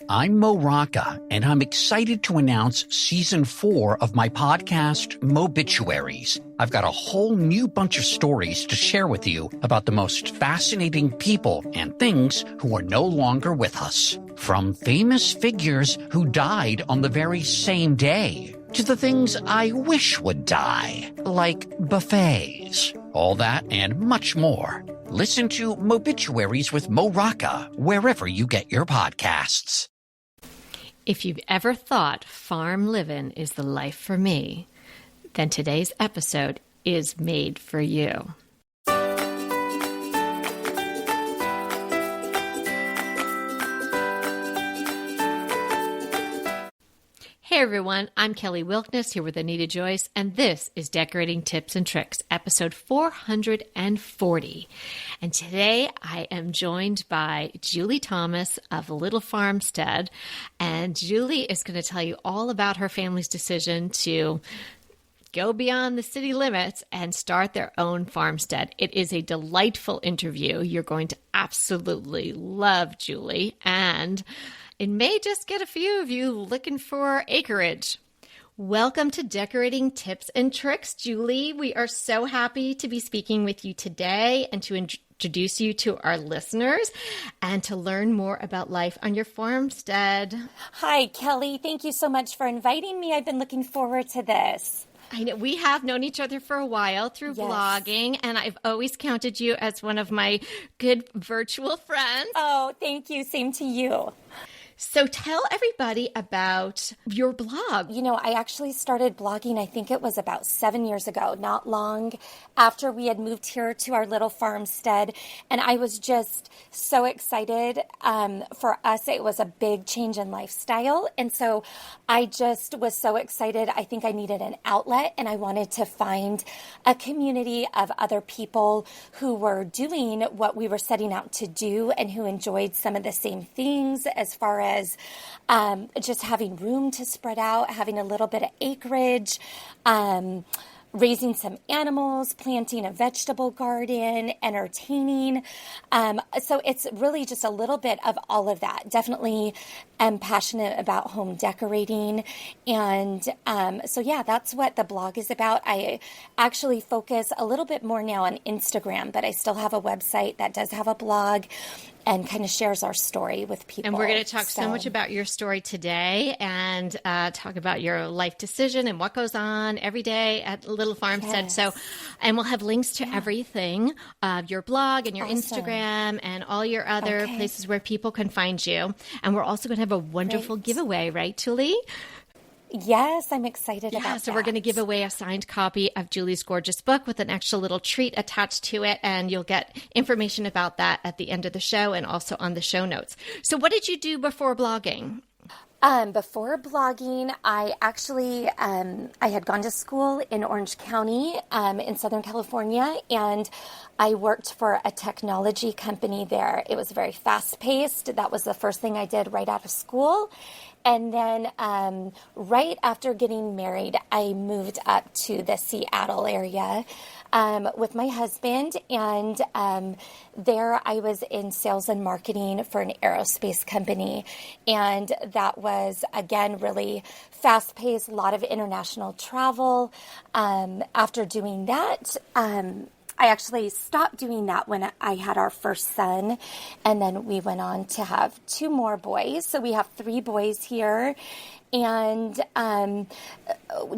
I'm Mo Rocca, and I'm excited to announce Season 4 of my podcast, Mobituaries. I've got a whole new bunch of stories to share with you about the most fascinating people and things who are no longer with us. From famous figures who died on the very same day, to the things I wish would die, like buffets. All that and much more. Listen to Mobituaries with Mo Rocca wherever you get your podcasts. If you've ever thought farm living is the life for me, then today's episode is made for you. Hey everyone, I'm Kelly Wilkness here with Anita Joyce, and this is Decorating Tips and Tricks, episode 440. And today I am joined by Julie Thomas of Little Farmstead, and Julie is going to tell you all about her family's decision to go beyond the city limits and start their own farmstead. It is a delightful interview. You're going to absolutely love Julie, and it may just get a few of you looking for acreage. Welcome to Decorating Tips and Tricks, Julie. We are so happy to be speaking with you today and to introduce you to our listeners and to learn more about life on your farmstead. Hi, Kelly. Thank you so much for inviting me. I've been looking forward to this. I know we have known each other for a while through blogging, and I've always counted you as one of my good virtual friends. Oh, thank you. Same to you. So tell everybody about your blog. You know, I actually started blogging, I think it was about 7 years ago, not long after we had moved here to our little farmstead. And I was just so excited. For us, it was a big change in lifestyle. And so I just was so excited. I think I needed an outlet, and I wanted to find a community of other people who were doing what we were setting out to do and who enjoyed some of the same things as far as just having room to spread out, having a little bit of acreage, raising some animals, planting a vegetable garden, entertaining. So it's really just a little bit of all of that. Definitely am passionate about home decorating. And so, yeah, that's what the blog is about. I actually focus a little bit more now on Instagram, but I still have a website that does have a blog and kind of shares our story with people. And we're going to talk so much about your story today and talk about your life decision and what goes on every day at Little Farmstead. Yes. So, and we'll have links to everything, your blog and your Instagram and all your other places where people can find you. And we're also going to have a wonderful giveaway, right, Julie? Yes, I'm excited about that. So we're going to give away a signed copy of Julie's gorgeous book with an extra little treat attached to it, and you'll get information about that at the end of the show and also on the show notes. So what did you do before blogging? Before blogging, I actually, I had gone to school in Orange County in Southern California, and I worked for a technology company there. It was very fast-paced. That was the first thing I did right out of school. And then right after getting married, I moved up to the Seattle area with my husband. And there I was in sales and marketing for an aerospace company. And that was, again, really fast-paced, a lot of international travel. After doing that, I actually stopped doing that when I had our first son, and then we went on to have 2 more boys. So we have 3 boys here, and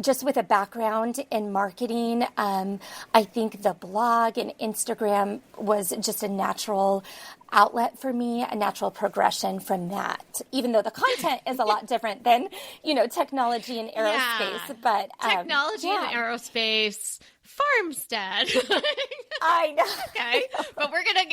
just with a background in marketing, I think the blog and Instagram was just a natural outlet for me, a natural progression from that, even though the content is a lot different than, technology and aerospace. But technology and aerospace, Farmstead. I know. Okay, but we're gonna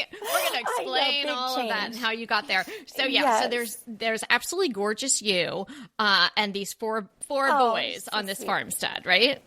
explain all of that and how you got there. So so there's absolutely gorgeous you and these four boys on this farmstead, right?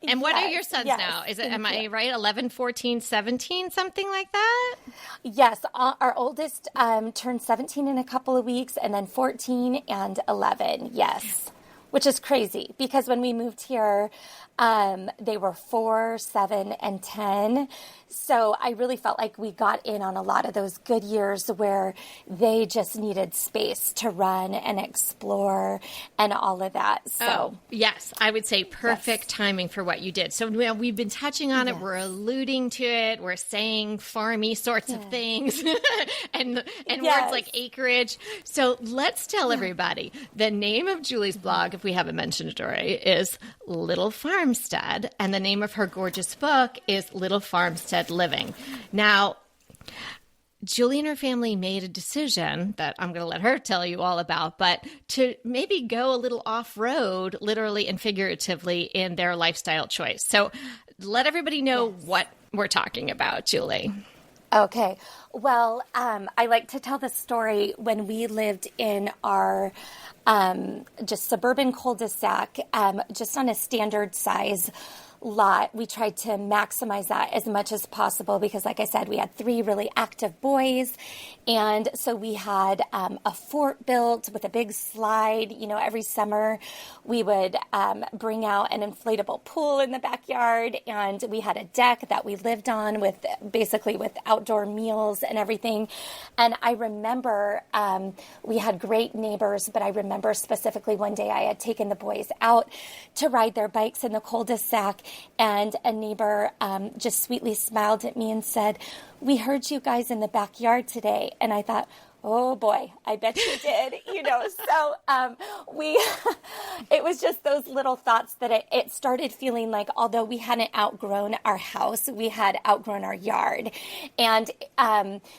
And what are your sons now? Is it, am I right? 11, 14, 17, something like that? Yes. Our oldest turned 17 in a couple of weeks, and then 14 and 11. Yes. which is crazy because when we moved here, they were 4, 7, and 10. So I really felt like we got in on a lot of those good years where they just needed space to run and explore and all of that. So yes, I would say perfect timing for what you did. So we've been touching on it. We're alluding to it. We're saying farmy sorts of things and words like acreage. So let's tell everybody the name of Julie's blog, if we haven't mentioned it already, is Little Farmstead. And the name of her gorgeous book is Little Farmstead Living. Now, Julie and her family made a decision that I'm going to let her tell you all about, but to maybe go a little off-road, literally and figuratively, in their lifestyle choice. So let everybody know what we're talking about, Julie. Okay. Well, I like to tell the story when we lived in our just suburban cul-de-sac, just on a standard size lot. We tried to maximize that as much as possible because, like I said, we had 3 really active boys. And so we had a fort built with a big slide. You know, every summer we would bring out an inflatable pool in the backyard. And we had a deck that we lived on with outdoor meals and everything. And I remember we had great neighbors, but I remember specifically one day I had taken the boys out to ride their bikes in the cul-de-sac. And a neighbor just sweetly smiled at me and said, "We heard you guys in the backyard today." And I thought, oh boy, I bet you did, you know. So it was just those little thoughts that it started feeling like, although we hadn't outgrown our house, we had outgrown our yard. And,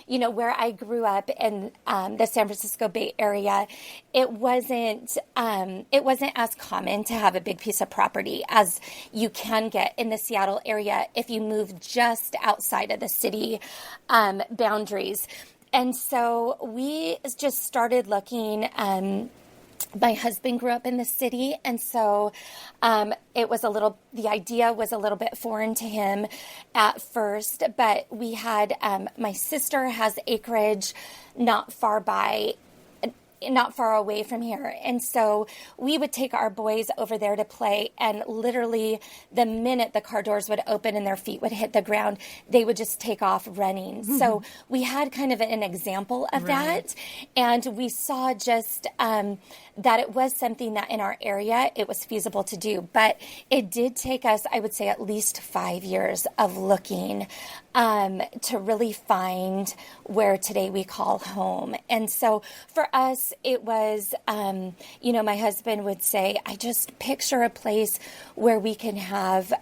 you know, where I grew up in the San Francisco Bay Area, it wasn't as common to have a big piece of property as you can get in the Seattle area if you move just outside of the city boundaries. And so we just started looking. My husband grew up in the city, and so the idea was a little bit foreign to him at first, but we had, my sister has acreage not far away from here. And so we would take our boys over there to play, and literally the minute the car doors would open and their feet would hit the ground, they would just take off running. Mm-hmm. So we had kind of an example of that. And we saw just that it was something that in our area it was feasible to do. But it did take us, I would say, at least 5 years of looking to really find where today we call home. And so for us, it was, you know, my husband would say, I just picture a place where we can have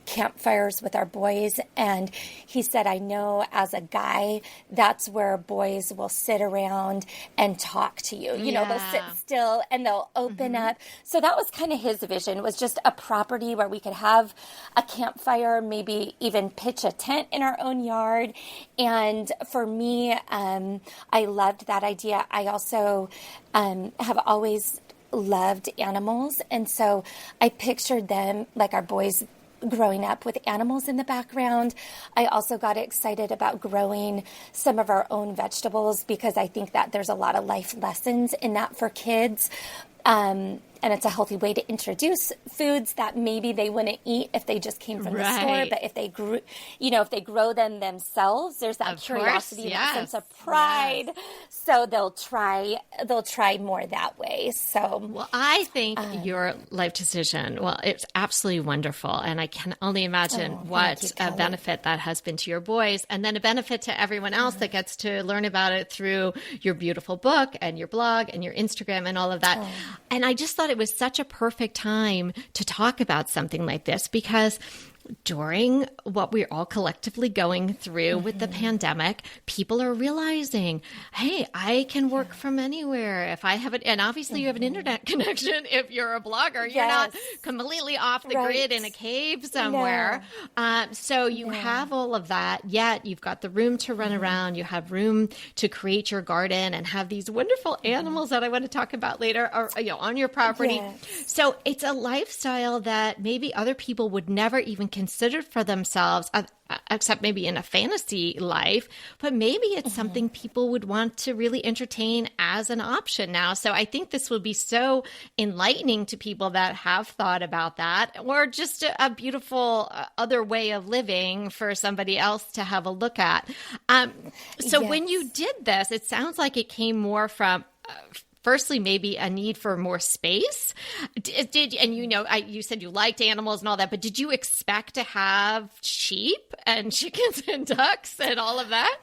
campfires with our boys. And he said, I know as a guy, that's where boys will sit around and talk to you. You know, they'll sit still and they'll open up. So that was kind of his vision, was just a property where we could have a campfire, maybe even pitch a tent in our own yard. And for me, I loved that idea. I also have always loved animals. And so I pictured them, like our boys growing up, with animals in the background. I also got excited about growing some of our own vegetables because I think that there's a lot of life lessons in that for kids. And it's a healthy way to introduce foods that maybe they wouldn't eat if they just came from the store. But if they grew, you know, if they grow them themselves, there's that curiosity, that sense of pride. So they'll try more that way. So, well, I think your life decision, it's absolutely wonderful. And I can only imagine what a benefit that has been to your boys, and then a benefit to everyone else that gets to learn about it through your beautiful book and your blog and your Instagram and all of that. And I just thought it was such a perfect time to talk about something like this because during what we're all collectively going through with the pandemic, people are realizing, hey, I can work from anywhere if I have it. And obviously you have an internet connection. If you're a blogger, you're not completely off the grid in a cave somewhere. So you have all of that, yet you've got the room to run around. You have room to create your garden and have these wonderful animals that I want to talk about later on your property. So it's a lifestyle that maybe other people would never even considered for themselves, except maybe in a fantasy life, but maybe it's something people would want to really entertain as an option now. So I think this will be so enlightening to people that have thought about that, or just a beautiful other way of living for somebody else to have a look at. So when you did this, it sounds like it came more from firstly, maybe a need for more space. You said you liked animals and all that, but did you expect to have sheep and chickens and ducks and all of that?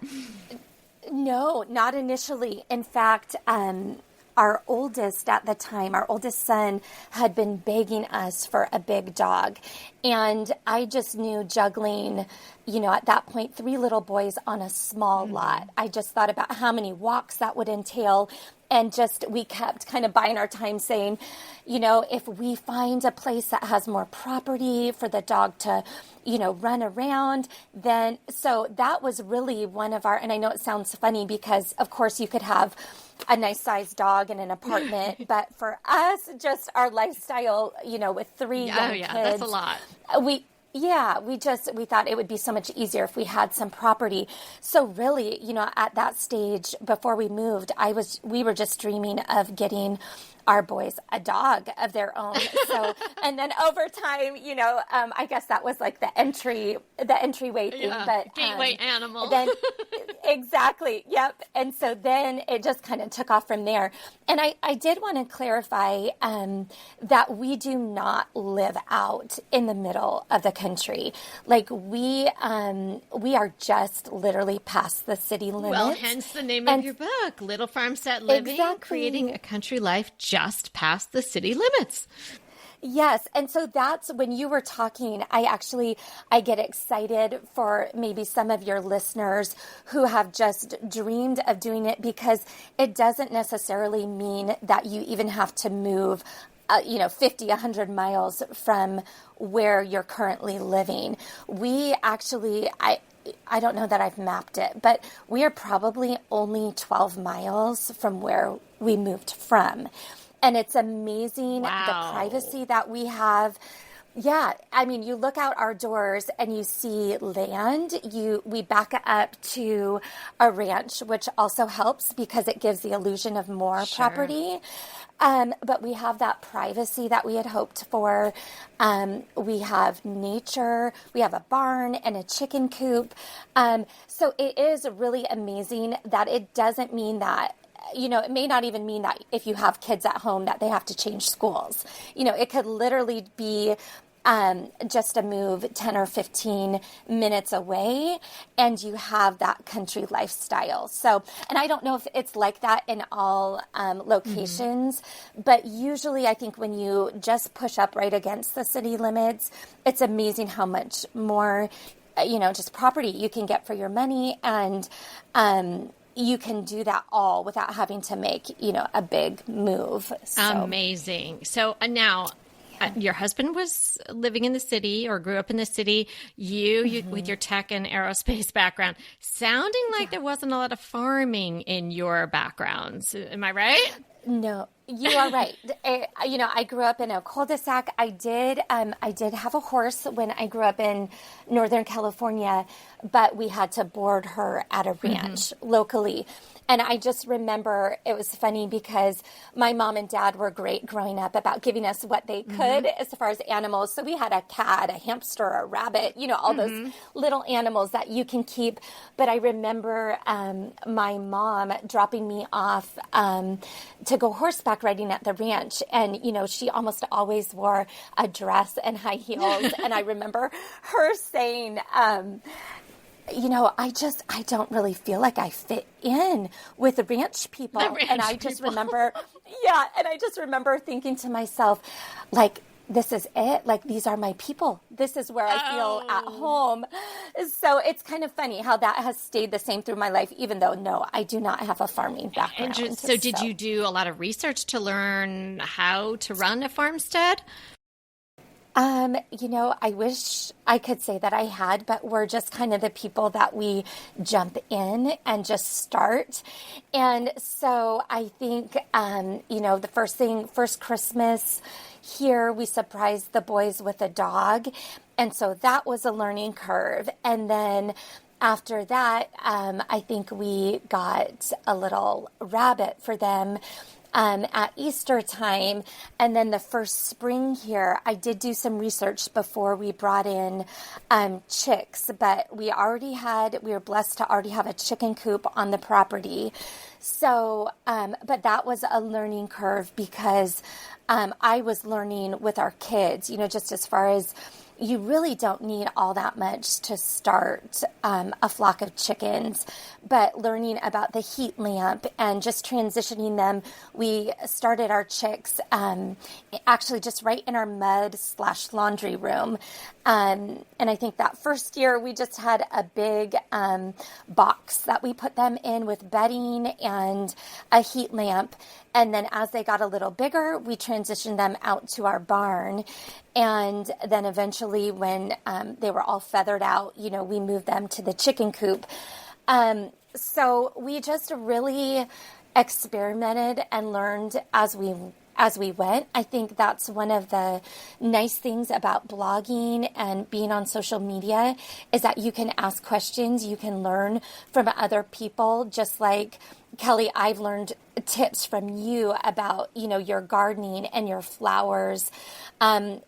No, not initially. In fact, our oldest at the time, our oldest son, had been begging us for a big dog. And I just knew juggling, at that point, 3 little boys on a small lot. I just thought about how many walks that would entail. And we kept kind of buying our time saying, if we find a place that has more property for the dog to, run around, then, so that was really one of our, and I know it sounds funny because of course you could have a nice sized dog in an apartment, but for us, just our lifestyle, with 3 young kids. That's a lot. We thought it would be so much easier if we had some property. So really, at that stage before we moved, we were just dreaming of getting our boys a dog of their own. So, and then over time, I guess that was like the entryway thing, but gateway animal. Then exactly. Yep. And so then it just kind of took off from there. And I did want to clarify that we do not live out in the middle of the country. Like we are just literally past the city limits. Well, hence the name of your book, Little Farmstead Living, Creating a Country Life Just Past the City Limits. Yes. And so that's when you were talking, I get excited for maybe some of your listeners who have just dreamed of doing it, because it doesn't necessarily mean that you even have to move 50, 100 miles from where you're currently living. We actually, I don't know that I've mapped it, but we are probably only 12 miles from where we moved from. And it's amazing the privacy that we have. Yeah, I mean, you look out our doors and you see land. We back up to a ranch, which also helps because it gives the illusion of more property. But we have that privacy that we had hoped for. We have nature. We have a barn and a chicken coop. So it is really amazing that it doesn't mean that, it may not even mean that if you have kids at home that they have to change schools. It could literally be just a move 10 or 15 minutes away, and you have that country lifestyle. So, and I don't know if it's like that in all locations, but usually I think when you just push up right against the city limits, it's amazing how much more, just property you can get for your money, and you can do that all without having to make, a big move. So. Amazing. So now your husband was living in the city or grew up in the city. You with your tech and aerospace background, sounding like there wasn't a lot of farming in your backgrounds. Am I right? No, you are right. I grew up in a cul-de-sac. I did have a horse when I grew up in Northern California, but we had to board her at a ranch locally. And I just remember it was funny because my mom and dad were great growing up about giving us what they could as far as animals. So we had a cat, a hamster, a rabbit, all those little animals that you can keep. But I remember my mom dropping me off to go horseback riding at the ranch. And, she almost always wore a dress and high heels. And I remember her saying, I don't really feel like I fit in with the ranch people. And I just remember, and I just remember thinking to myself, like, this is it. Like, these are my people. This is where I feel at home. So it's kind of funny how that has stayed the same through my life, even though, no, I do not have a farming background. So did you do a lot of research to learn how to run a farmstead? I wish I could say that I had, but we're just kind of the people that we jump in and just start. And so I think, the first Christmas here, we surprised the boys with a dog. And so that was a learning curve. And then after that, I think we got a little rabbit for them at Easter time. And then the first spring here, I did do some research before we brought in chicks, but we were blessed to already have a chicken coop on the property. So, but that was a learning curve because I was learning with our kids, just as far as you really don't need all that much to start a flock of chickens, but learning about the heat lamp and just transitioning them. We started our chicks actually just right in our mud/laundry room. And I think that first year we just had a big box that we put them in with bedding and a heat lamp. And then as they got a little bigger, we transitioned them out to our barn. And then eventually when they were all feathered out, we moved them to the chicken coop. So we just really experimented and learned as we went. I think that's one of the nice things about blogging and being on social media is that you can ask questions, you can learn from other people, just like Kelly, I've learned tips from you about, your gardening and your flowers.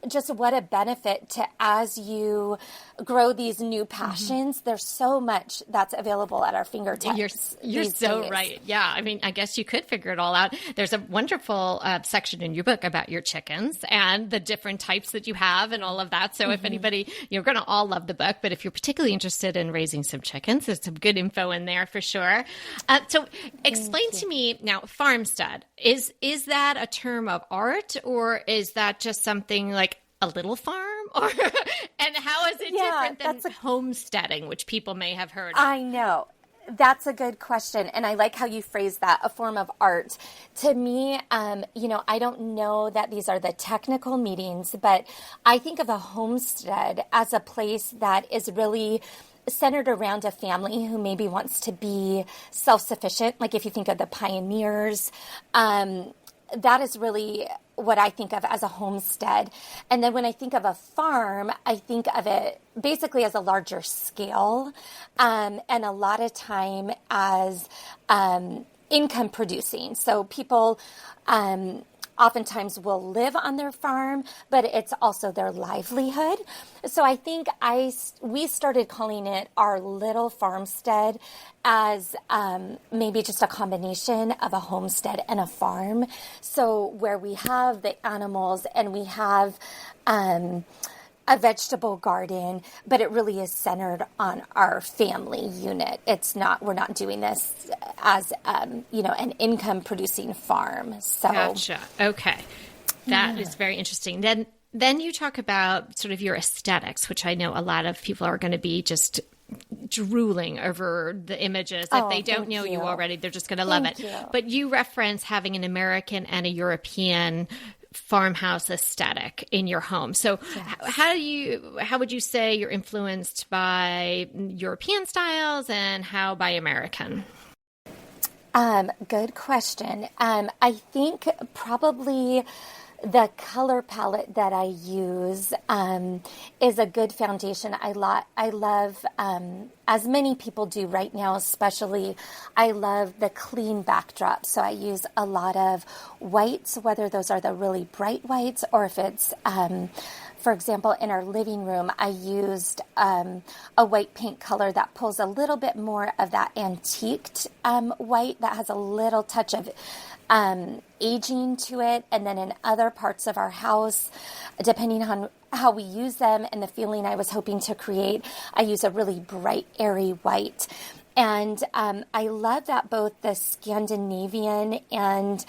Just what a benefit to, as you grow these new passions, there's so much that's available at our fingertips. You're so days. right. Yeah. I mean, I guess you could figure it all out. There's a wonderful section in your book about your chickens and the different types that you have and all of that. So if anybody, you're going to all love the book, but if you're particularly interested in raising some chickens, there's some good info in there for sure. So explain to me now, Farmstead, is that a term of art or is that just something like a little farm? Or and how is it different than homesteading, which people may have heard of? I know. That's a good question. And I like how you phrase that, a form of art. To me, I don't know that these are the technical meanings, but I think of a homestead as a place that is really centered around a family who maybe wants to be self-sufficient. Like if you think of the pioneers, that is really what I think of as a homestead. And then when I think of a farm, I think of it basically as a larger scale, and a lot of time as income producing. So people oftentimes will live on their farm, but it's also their livelihood. So I think we started calling it our little farmstead as maybe just a combination of a homestead and a farm. So where we have the animals and we have a vegetable garden, but it really is centered on our family unit. We're not doing this as, an income producing farm. So. Gotcha. Okay. That is very interesting. Then you talk about sort of your aesthetics, which I know a lot of people are going to be just drooling over the images. If they don't know you already, they're just going to love it. But you reference having an American and a European farmhouse aesthetic in your home. So how would you say you're influenced by European styles and how by American? Good question. I think probably the color palette that I use is a good foundation. I love, as many people do right now, especially, I love the clean backdrop. So I use a lot of whites, whether those are the really bright whites or if it's, for example, in our living room, I used a white paint color that pulls a little bit more of that antiqued white that has a little touch of aging to it. And then in other parts of our house, depending on how we use them and the feeling I was hoping to create, I use a really bright, airy white. And I love that both the Scandinavian and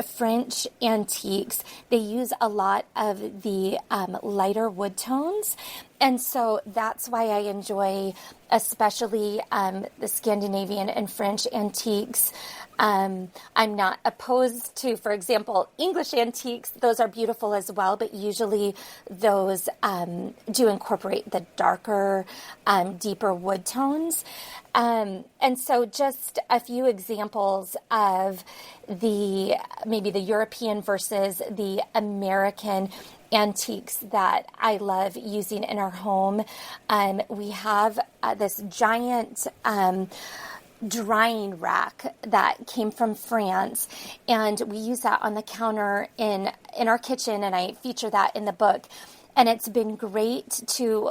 French antiques, they use a lot of the lighter wood tones. And so that's why I enjoy especially the Scandinavian and French antiques I'm not opposed to, for example, English antiques. Those are beautiful as well, but usually those do incorporate the darker, deeper wood tones. And so just a few examples of maybe the European versus the American antiques that I love using in our home. We have this giant drying rack that came from France, and we use that on the counter in our kitchen, and I feature that in the book. And it's been great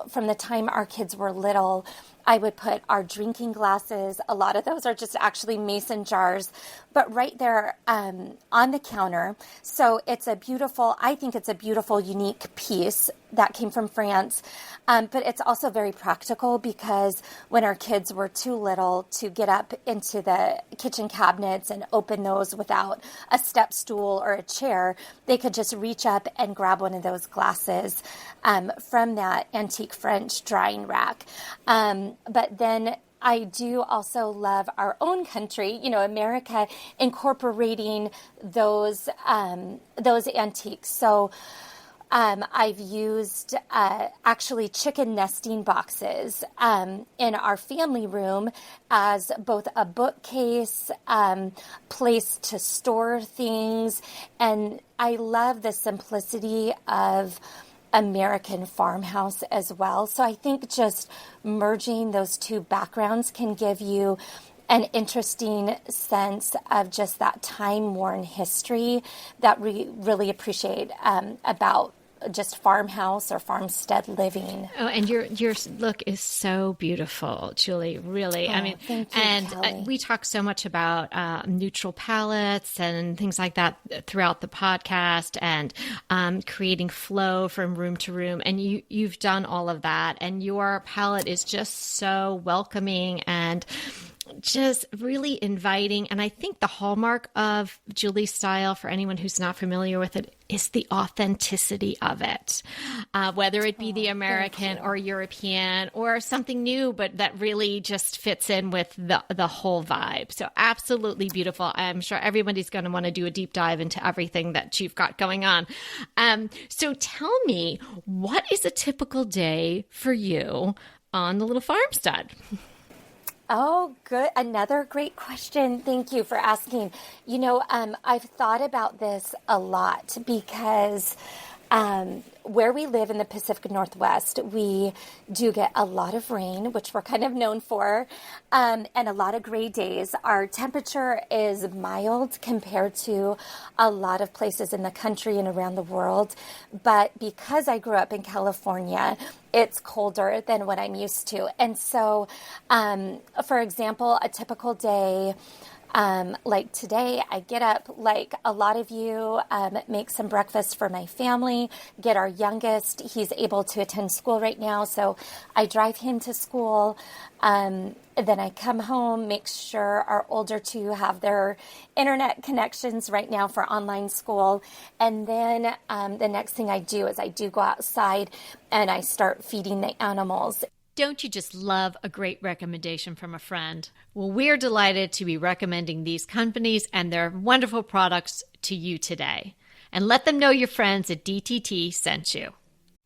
from the time our kids were little, I would put our drinking glasses, a lot of those are just actually mason jars, but right there on the counter. So I think it's a beautiful, unique piece that came from France. But it's also very practical because when our kids were too little to get up into the kitchen cabinets and open those without a step stool or a chair, they could just reach up and grab one of those glasses from that antique French drying rack. But then I do also love our own country, America, incorporating those antiques. So I've used actually chicken nesting boxes in our family room as both a bookcase, place to store things, and I love the simplicity of American farmhouse as well. So I think just merging those two backgrounds can give you an interesting sense of just that time-worn history that we really appreciate about just farmhouse or farmstead living. Oh, and your look is so beautiful, Julie, really. Thank you, and Kelly. We talk so much about neutral palettes and things like that throughout the podcast, and creating flow from room to room. And you've done all of that, and your palette is just so welcoming and just really inviting. And I think the hallmark of Julie's style, for anyone who's not familiar with it, is the authenticity of it, whether it be the American or European or something new, but that really just fits in with the whole vibe. So absolutely beautiful. I'm sure everybody's going to want to do a deep dive into everything that you've got going on. So tell me, what is a typical day for you on the little farmstead? Oh, good. Another great question. Thank you for asking. I've thought about this a lot because where we live in the Pacific Northwest, we do get a lot of rain, which we're kind of known for, and a lot of gray days. Our temperature is mild compared to a lot of places in the country and around the world. But because I grew up in California, it's colder than what I'm used to. And so, for example, a typical day, like today, I get up like a lot of you, make some breakfast for my family, get our youngest. He's able to attend school right now, so I drive him to school. Then I come home, make sure our older two have their internet connections right now for online school. And then the next thing I do is I do go outside and I start feeding the animals. Don't you just love a great recommendation from a friend? Well, we're delighted to be recommending these companies and their wonderful products to you today. And let them know your friends at DTT sent you.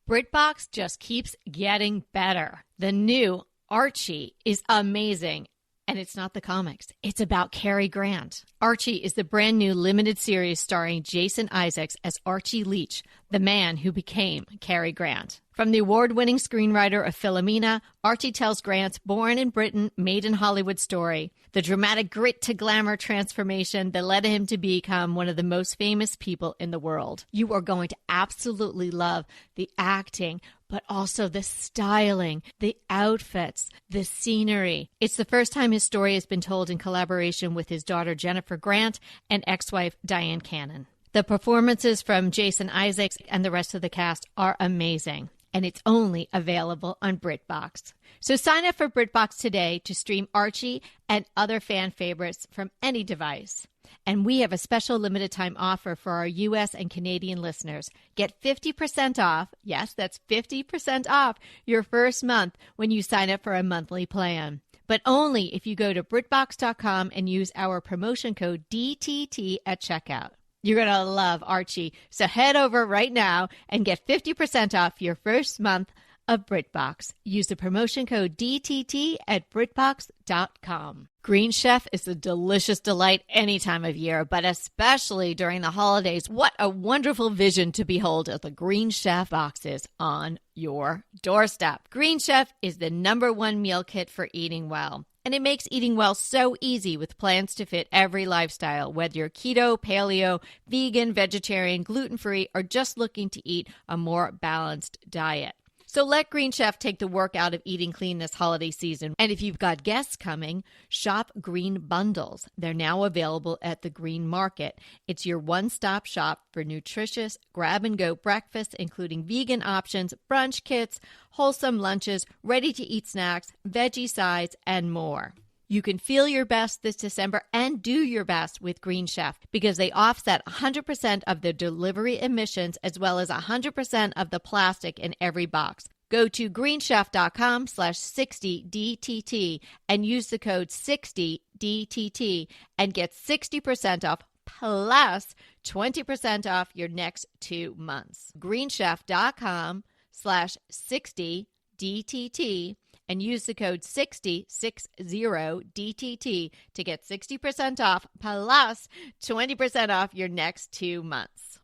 BritBox just keeps getting better. The new Archie is amazing. And it's not the comics. It's about Cary Grant. Archie is the brand new limited series starring Jason Isaacs as Archie Leach, the man who became Cary Grant. From the award-winning screenwriter of Philomena, Archie tells Grant's born in Britain, made in Hollywood story, the dramatic grit to glamour transformation that led him to become one of the most famous people in the world. You are going to absolutely love the acting, but also the styling, the outfits, the scenery. It's the first time his story has been told in collaboration with his daughter Jennifer Grant and ex-wife Diane Cannon. The performances from Jason Isaacs and the rest of the cast are amazing, and it's only available on BritBox. So sign up for BritBox today to stream Archie and other fan favorites from any device. And we have a special limited time offer for our U.S. and Canadian listeners. Get 50% off, yes, that's 50% off your first month when you sign up for a monthly plan. but only if you go to BritBox.com and use our promotion code DTT at checkout. You're going to love Archie. So head over right now and get 50% off your first month of BritBox. Use the promotion code DTT at BritBox.com. Green Chef is a delicious delight any time of year, but especially during the holidays. What a wonderful vision to behold as the Green Chef boxes on your doorstep. Green Chef is the #1 meal kit for eating well. And it makes eating well so easy with plans to fit every lifestyle, whether you're keto, paleo, vegan, vegetarian, gluten-free, or just looking to eat a more balanced diet. So let Green Chef take the work out of eating clean this holiday season. And if you've got guests coming, shop Green Bundles. They're now available at the Green Market. It's your one-stop shop for nutritious grab-and-go breakfast, including vegan options, brunch kits, wholesome lunches, ready-to-eat snacks, veggie sides, and more. You can feel your best this December and do your best with Green Chef because they offset 100% of the delivery emissions as well as 100% of the plastic in every box. Go to greenchef.com/60DTT and use the code 60DTT and get 60% off plus 20% off your next 2 months. greenchef.com/60DTT and use the code 60DTT to get 60% off plus 20% off your next 2 months.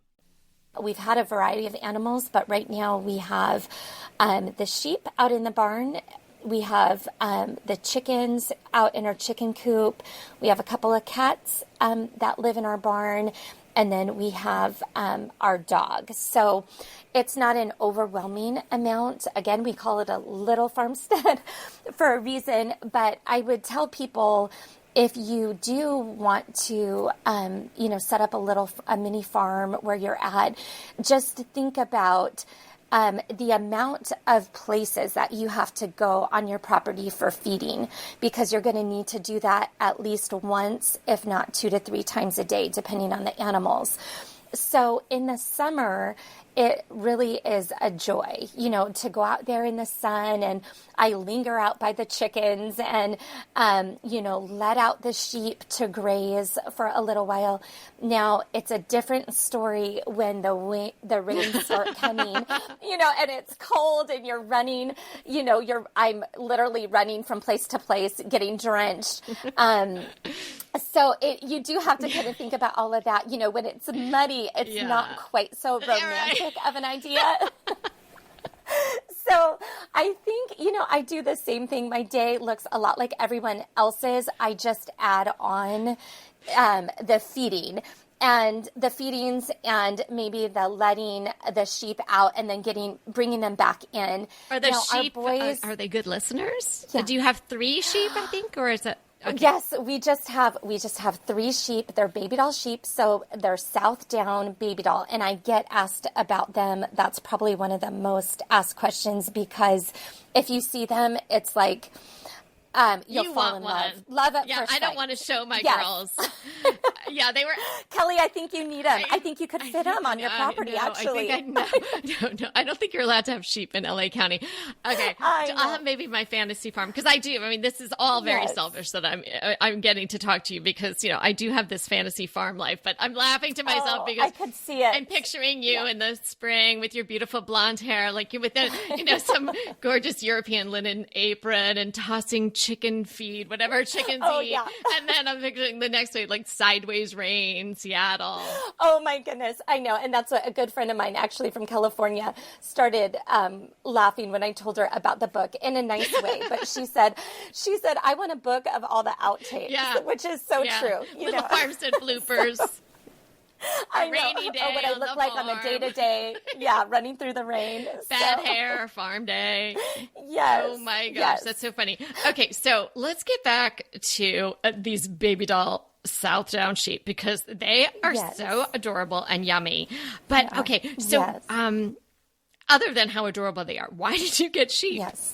We've had a variety of animals, but right now we have the sheep out in the barn. We have the chickens out in our chicken coop. We have a couple of cats that live in our barn. And then we have our dog. So it's not an overwhelming amount. Again, we call it a little farmstead for a reason. But I would tell people, if you do want to, set up a mini farm where you're at, just think about the amount of places that you have to go on your property for feeding, because you're going to need to do that at least once, if not 2 to 3 times a day, depending on the animals. So in the summer, it really is a joy, to go out there in the sun, and I linger out by the chickens and, let out the sheep to graze for a little while. Now, it's a different story when the rains start coming, and it's cold and you're running, I'm literally running from place to place, getting drenched. So you do have to kind of think about all of that. When it's muddy, it's not quite so romantic of an idea. So I think, I do the same thing. My day looks a lot like everyone else's. I just add on the feeding. And the feedings and maybe the letting the sheep out and then bringing them back in. Are the sheep, are they good listeners? Yeah. Do you have 3 sheep, I think, or is it? Okay. Yes, we just have 3 sheep. They're baby doll sheep, so they're South Down baby doll. And I get asked about them. That's probably one of the most asked questions, because if you see them, it's like you'll fall in love. Love at first sight. I don't want to show my girls. Yeah, they were. Kelly, I think you need them. I think you could fit them on your property, actually. No, I don't think you're allowed to have sheep in LA County. Okay, I'll have maybe my fantasy farm, because I do. I mean, this is all very selfish that I'm getting to talk to you, because I do have this fantasy farm life. But I'm laughing to myself because I could see it. I'm picturing you in the spring with your beautiful blonde hair, like you with some gorgeous European linen apron and tossing chicken feed, whatever chickens eat. Yeah. And then I'm picturing the next day, like sideways rain, Seattle. Oh my goodness. I know. And that's what a good friend of mine, actually from California, started laughing when I told her about the book, in a nice way. But she said, I want a book of all the outtakes, which is so true. Little Farmstead bloopers. I know. Rainy day. What I look like on the day-to-day. Yeah, running through the rain. Bad hair, farm day. Yes. Oh my gosh, that's so funny. Okay, so let's get back to these baby doll South Down sheep, because they are so adorable and yummy. But okay, so other than how adorable they are, why did you get sheep? Yes.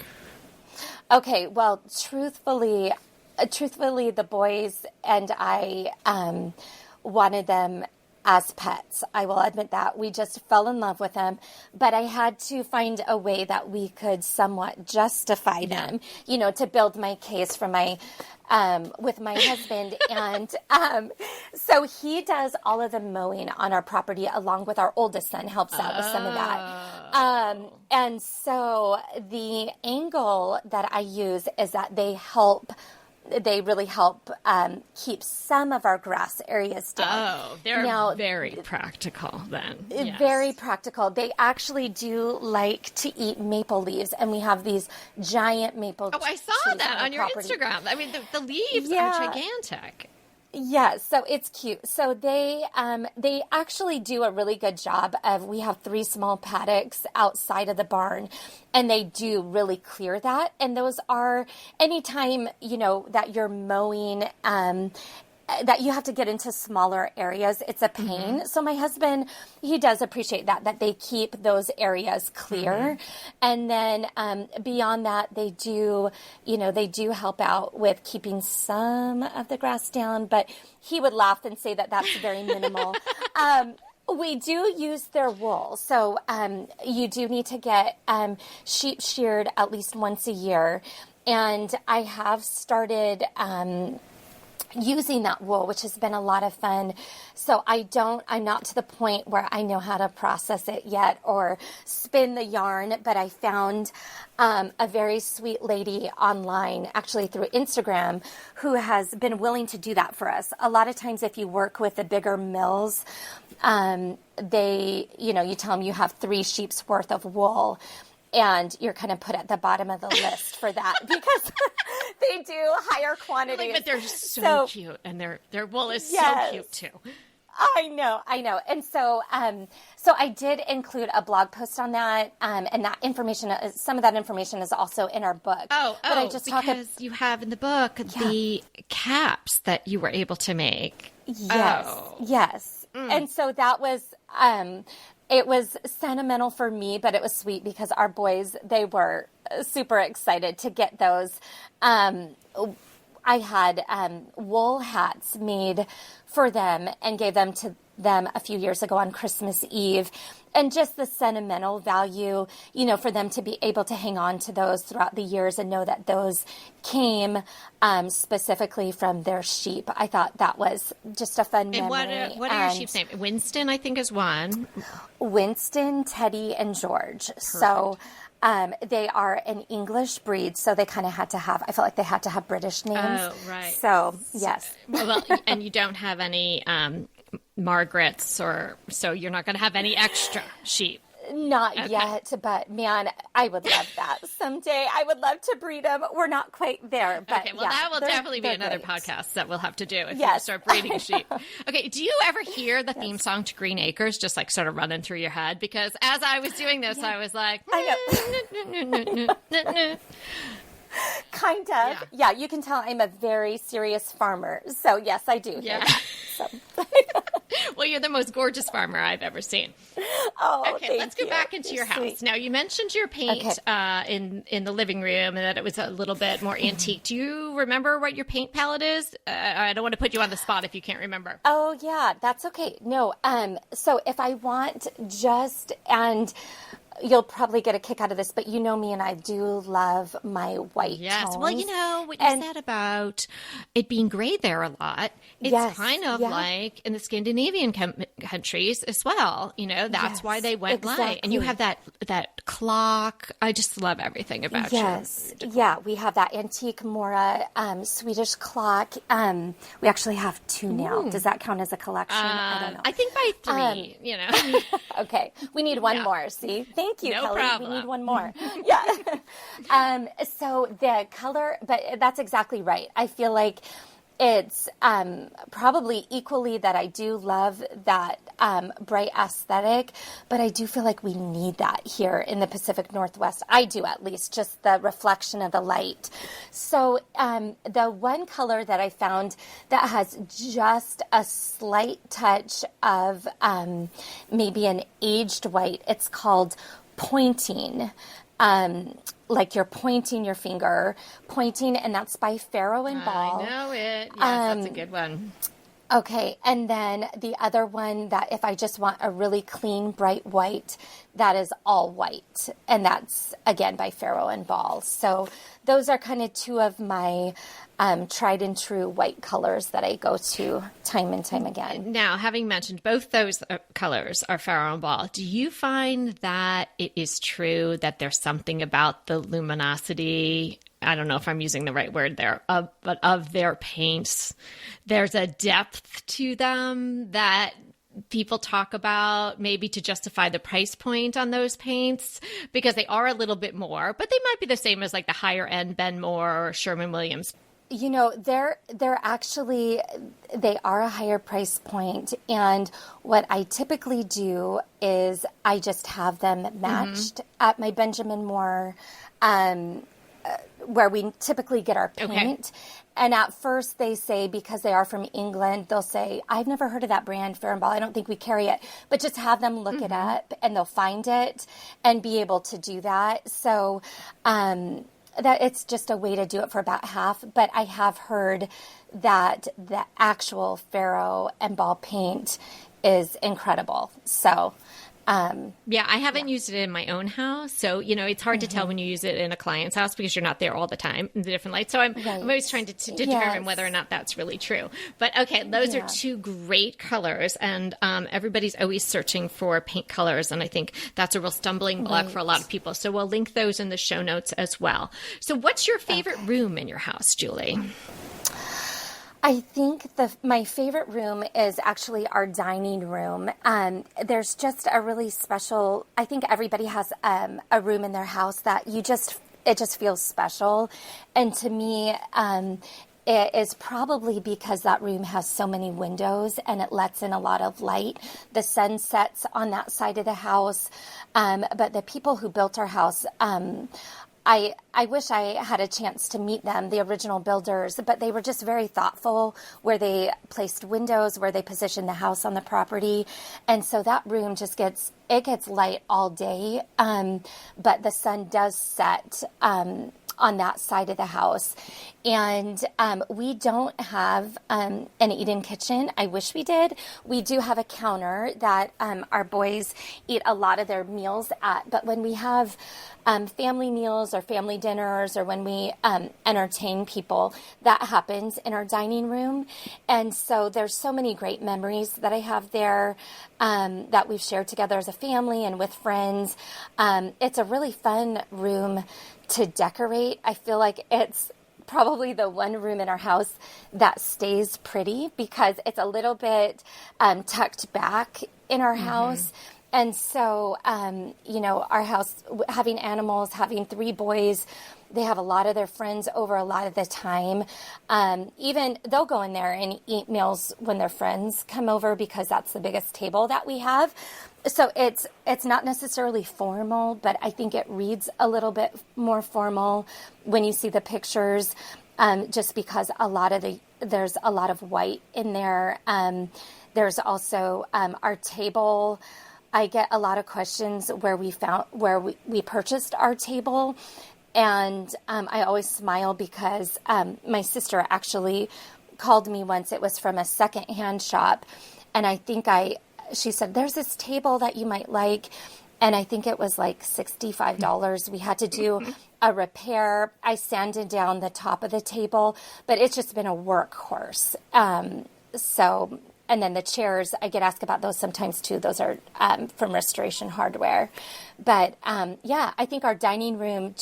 Okay, well, truthfully, the boys and I wanted them as pets. I will admit that. We just fell in love with them, but I had to find a way that we could somewhat justify them, to build my case for my with my husband. And so he does all of the mowing on our property, along with our oldest son helps out with some of that. And so the angle that I use is that they really help keep some of our grass areas down. Oh, they're very practical then. Yes. Very practical. They actually do like to eat maple leaves, and we have these giant maple trees. Oh, I saw that on your property. Instagram. I mean, the leaves are gigantic. Yes, so it's cute. So they actually do a really good job of, we have 3 small paddocks outside of the barn, and they do really clear that. And those are, anytime, that you're mowing, that you have to get into smaller areas, it's a pain. Mm-hmm. So my husband, he does appreciate that they keep those areas clear. Mm-hmm. And then beyond that, they do help out with keeping some of the grass down, but he would laugh and say that that's very minimal. We do use their wool. So you do need to get sheep sheared at least once a year. And I have started using that wool, which has been a lot of fun. So I'm not to the point where I know how to process it yet or spin the yarn, but I found a very sweet lady online, actually through Instagram, who has been willing to do that for us. A lot of times if you work with the bigger mills, you tell them you have 3 sheep's worth of wool, and you're kind of put at the bottom of the list for that because they do higher quantities. But they're so cute, and their wool is so cute too. I know. And so I did include a blog post on that, and that information, some of that information is also in our book. Because you have in the book the caps that you were able to make. Yes. And so that was, it was sentimental for me, but it was sweet because our boys, they were super excited to get those. I had wool hats made for them and gave them to them a few years ago on Christmas Eve. And just the sentimental value, for them to be able to hang on to those throughout the years and know that those came specifically from their sheep. I thought that was just a fun memory. And what are your sheep's name? Winston, I think, is one. Winston, Teddy, and George. Perfect. So they are an English breed, so they kind of had to have, I felt like they had to have British names. Oh, right. So, yes. Well, and you don't have any Margarets, so you're not going to have any extra sheep. Not yet, but man, I would love that someday. I would love to breed them. We're not quite there, but okay. Well, that will definitely be another podcast that we'll have to do if you start breeding sheep. Okay. Do you ever hear the theme song to Green Acres just like sort of running through your head? Because as I was doing this, I was like, I know. Kind of. Yeah, you can tell I'm a very serious farmer. So, yes, I do. Yeah. Well, you're the most gorgeous farmer I've ever seen. Oh, okay, let's go back into your house. Sweet. Now, you mentioned your paint in the living room and that it was a little bit more antique. Do you remember what your paint palette is? I don't want to put you on the spot if you can't remember. Oh, yeah, that's okay. No, so if I want and you'll probably get a kick out of this, but you know me and I do love my white tones. Well, what you said about it being gray there a lot, it's kind of like in the Scandinavian countries as well. That's why they went light. And you have that clock. I just love everything about you. Yes. Yeah, we have that antique Mora Swedish clock. We actually have 2 now. Does that count as a collection? I don't know. I think by 3, Okay. We need one more. See? Thank you, no Kelly. problem. We need one more. Yeah. So the color, but that's exactly right. I feel like it's probably equally that I do love that bright aesthetic, but I do feel like we need that here in the Pacific Northwest. I do, at least, just the reflection of the light. So the one color that I found that has just a slight touch of maybe an aged white, it's called pointing. Like you're pointing your finger, and that's by Farrow and Ball. I know it. Yes, that's a good one. Okay, and then the other one that if I just want a really clean, bright white, that is all white. And that's, again, by Farrow and Ball. So those are kind of two of my tried and true white colors that I go to time and time again. Now, having mentioned both those colors are Farrow and Ball, do you find that it is true that there's something about the luminosity, I don't know if I'm using the right word there, but of their paints, there's a depth to them that people talk about maybe to justify the price point on those paints because they are a little bit more, but they might be the same as like the higher end Benmore or Sherwin-Williams. You know, they're actually, they are a higher price point. And what I typically do is I just have them matched at my Benjamin Moore, where we typically get our paint. Okay. And at first they say, because they are from England, they'll say, I've never heard of that brand, Fair and Ball. I don't think we carry it. But just have them look it up and they'll find it and be able to do that. So that it's just a way to do it for about half. But I have heard that the actual Farrow and Ball paint is incredible. So yeah, I haven't used it in my own house. So, you know, it's hard to tell when you use it in a client's house because you're not there all the time in the different lights. So I'm always trying to determine whether or not that's really true. But okay, those are two great colors. And everybody's always searching for paint colors. And I think that's a real stumbling block for a lot of people. So we'll link those in the show notes as well. So what's your favorite room in your house, Julie? I think my favorite room is actually our dining room. There's just a really special, I think everybody has a room in their house that it just feels special. And to me, it is probably because that room has so many windows and it lets in a lot of light. The sun sets on that side of the house. But the people who built our house, I wish I had a chance to meet them, the original builders, but they were just very thoughtful where they placed windows, where they positioned the house on the property. And so that room just gets light all day. But the sun does set on that side of the house. And we don't have an eat-in kitchen. I wish we did. We do have a counter that our boys eat a lot of their meals at. But when we have family meals or family dinners or when we entertain people, that happens in our dining room. And so there's so many great memories that I have there that we've shared together as a family and with friends. It's a really fun room to decorate. I feel like it's probably the one room in our house that stays pretty because it's a little bit tucked back in our house. And so, you know, our house, having animals, having 3 boys, they have a lot of their friends over a lot of the time. Even they'll go in there and eat meals when their friends come over because that's the biggest table that we have. So it's not necessarily formal, but I think it reads a little bit more formal when you see the pictures, just because there's a lot of white in there. There's also our table. I get a lot of questions where we purchased our table. And I always smile because my sister actually called me once. It was from a secondhand shop. And I think she said, there's this table that you might like. And I think it was like $65. We had to do a repair. I sanded down the top of the table, but it's just been a workhorse. And then the chairs, I get asked about those sometimes too. Those are from Restoration Hardware. But yeah, I think our dining room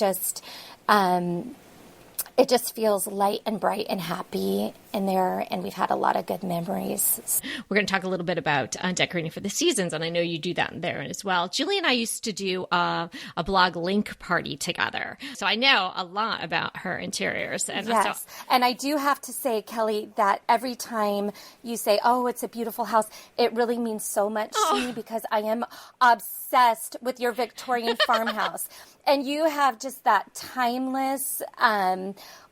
it just feels light and bright and happy in there, and we've had a lot of good memories. We're going to talk a little bit about decorating for the seasons, and I know you do that in there as well. Julie and I used to do a blog link party together, so I know a lot about her interiors. And yes, and I do have to say, Kelly, that every time you say, oh, it's a beautiful house, it really means so much to me because I am obsessed with your Victorian farmhouse. And you have just that timeless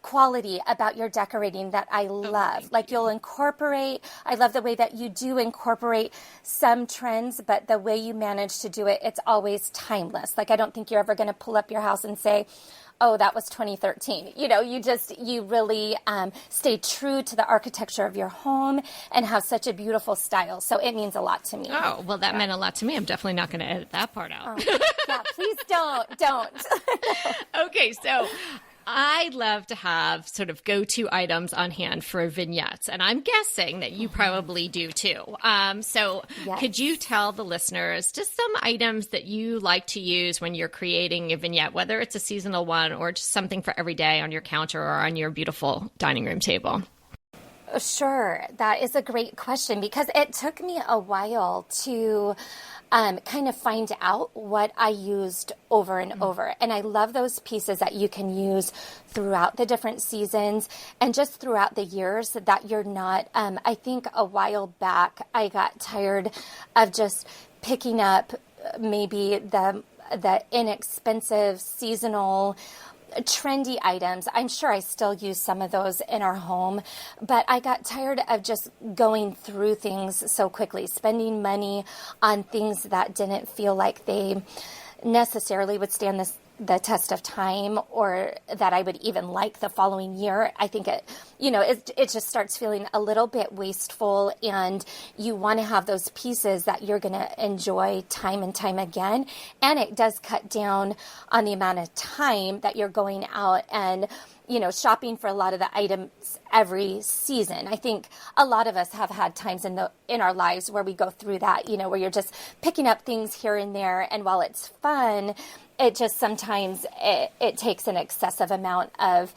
quality about your decorating that I love. Like you'll incorporate, I love the way that you do incorporate some trends, but the way you manage to do it, it's always timeless. Like I don't think you're ever going to pull up your house and say, oh, that was 2013. You really stay true to the architecture of your home and have such a beautiful style. So it means a lot to me. Oh, well, that meant a lot to me. I'm definitely not going to edit that part out. Yeah, please don't. Okay, so I love to have sort of go-to items on hand for vignettes, and I'm guessing that you probably do too. So Yes. Could you tell the listeners just some items that you like to use when you're creating a vignette, whether it's a seasonal one or just something for every day on your counter or on your beautiful dining room table? Sure. That is a great question because it took me a while to kind of find out what I used over and over. And I love those pieces that you can use throughout the different seasons and just throughout the years that you're not. I think a while back, I got tired of just picking up maybe the inexpensive seasonal trendy items. I'm sure I still use some of those in our home, but I got tired of just going through things so quickly, spending money on things that didn't feel like they necessarily would stand the test of time or that I would even like the following year. I think it just starts feeling a little bit wasteful, and you want to have those pieces that you're going to enjoy time and time again. And it does cut down on the amount of time that you're going out and shopping for a lot of the items every season. I think a lot of us have had times in our lives where we go through that, where you're just picking up things here and there. And while it's fun, it just sometimes it takes an excessive amount of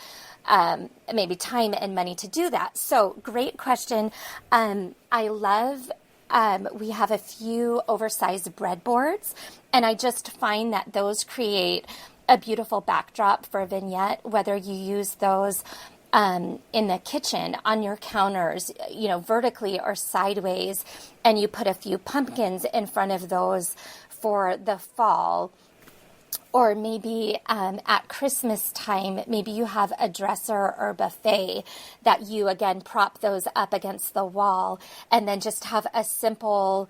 maybe time and money to do that. So great question. I love, we have a few oversized breadboards, and I just find that those create a beautiful backdrop for a vignette, whether you use those in the kitchen, on your counters, vertically or sideways, and you put a few pumpkins in front of those for the fall. Or maybe at Christmas time, maybe you have a dresser or buffet that you, again, prop those up against the wall and then just have a simple